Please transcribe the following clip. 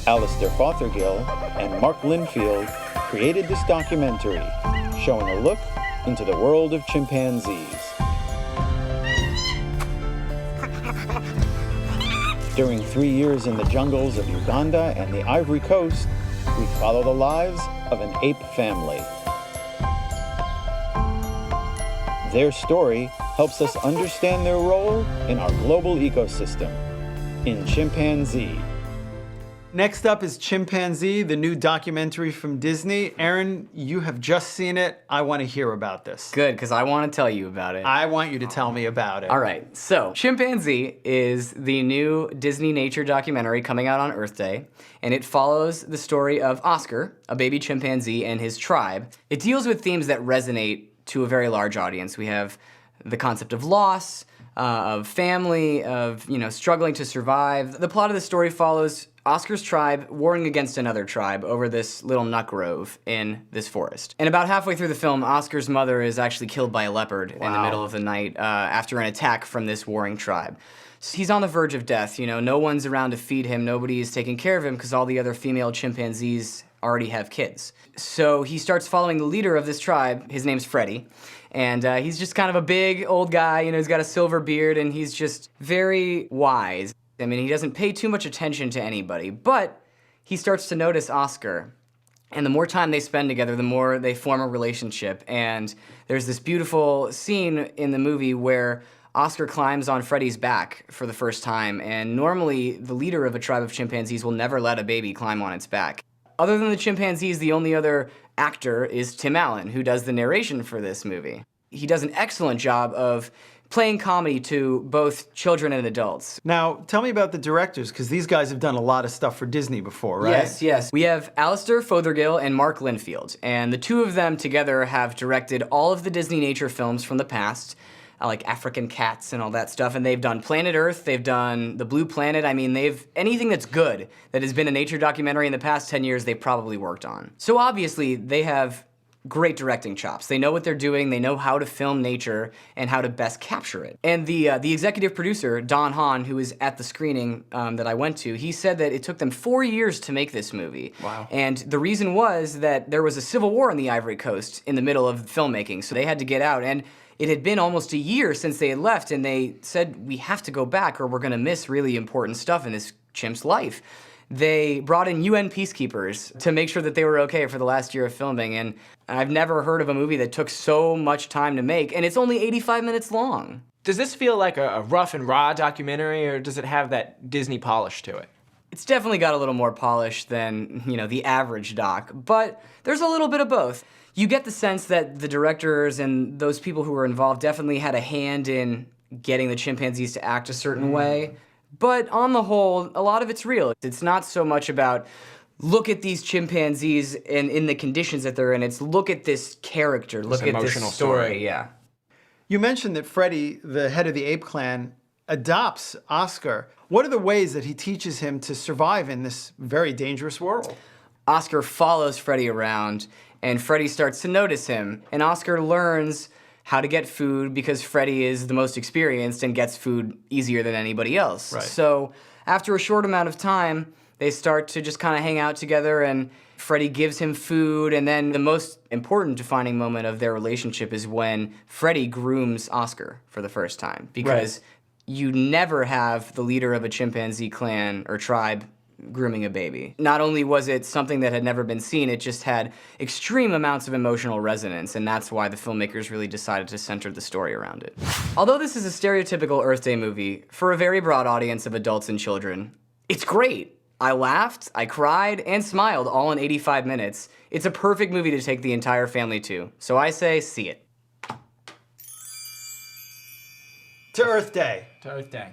Alastair Fothergill and Mark Linfield created this documentary, showing a look into the world of chimpanzees. During 3 years in the jungles of Uganda and the Ivory Coast, we follow the lives of an ape family. Their story helps us understand their role in our global ecosystem. In Chimpanzee. Next up is Chimpanzee, the new documentary from Disney. Aaron, you have just seen it. I want to hear about this. Good, because I want to tell you about it. I want you to tell me about it. All right, so Chimpanzee is the new Disney nature documentary coming out on Earth Day, and it follows the story of Oscar, a baby chimpanzee, and his tribe. It deals with themes that resonate to a very large audience. We have the concept of loss, of family, of struggling to survive. The plot of the story follows Oscar's tribe warring against another tribe over this little nut grove in this forest. And about halfway through the film, Oscar's mother is actually killed by a leopard in the middle of the night after an attack from this warring tribe. So he's on the verge of death. No one's around to feed him. Nobody is taking care of him because all the other female chimpanzees already have kids. So he starts following the leader of this tribe. His name's Freddie. And he's just kind of a big old guy, he's got a silver beard, and he's just very wise. I mean, he doesn't pay too much attention to anybody, but he starts to notice Oscar. And the more time they spend together, the more they form a relationship. And there's this beautiful scene in the movie where Oscar climbs on Freddie's back for the first time, and normally the leader of a tribe of chimpanzees will never let a baby climb on its back. Other than the chimpanzees, the only other actor is Tim Allen, who does the narration for this movie. He does an excellent job of playing comedy to both children and adults. Now, tell me about the directors, because these guys have done a lot of stuff for Disney before, right? Yes. We have Alastair Fothergill and Mark Linfield, and the two of them together have directed all of the Disney nature films from the past, like African Cats and all that stuff, and they've done Planet Earth, they've done The Blue Planet. I mean, anything that's good that has been a nature documentary in the past 10 years, they've probably worked on. So obviously, they have great directing chops. They know what they're doing, they know how to film nature and how to best capture it. And the executive producer, Don Hahn, who was at the screening that I went to, he said that it took them 4 years to make this movie. Wow. And the reason was that there was a civil war in the Ivory Coast in the middle of filmmaking, so they had to get out. And it had been almost a year since they had left, and they said, we have to go back or we're gonna miss really important stuff in this chimp's life. They brought in UN peacekeepers to make sure that they were okay for the last year of filming, and I've never heard of a movie that took so much time to make, and it's only 85 minutes long. Does this feel like a rough and raw documentary, or does it have that Disney polish to it? It's definitely got a little more polish than, the average doc, but there's a little bit of both. You get the sense that the directors and those people who were involved definitely had a hand in getting the chimpanzees to act a certain way. But on the whole, a lot of it's real. It's not so much about, look at these chimpanzees and in the conditions that they're in. It's look at this character, look at this story. Yeah. You mentioned that Freddie, the head of the ape clan, adopts Oscar. What are the ways that he teaches him to survive in this very dangerous world? Oscar follows Freddie around, and Freddie starts to notice him. And Oscar learns how to get food because Freddie is the most experienced and gets food easier than anybody else. Right. So after a short amount of time, they start to just kind of hang out together, and Freddie gives him food, and then the most important defining moment of their relationship is when Freddie grooms Oscar for the first time. Because you never have the leader of a chimpanzee clan or tribe grooming a baby. Not only was it something that had never been seen, it just had extreme amounts of emotional resonance, and that's why the filmmakers really decided to center the story around it. Although this is a stereotypical Earth Day movie, for a very broad audience of adults and children, it's great. I laughed, I cried, and smiled all in 85 minutes. It's a perfect movie to take the entire family to, so I say see it. To Earth Day. To Earth Day.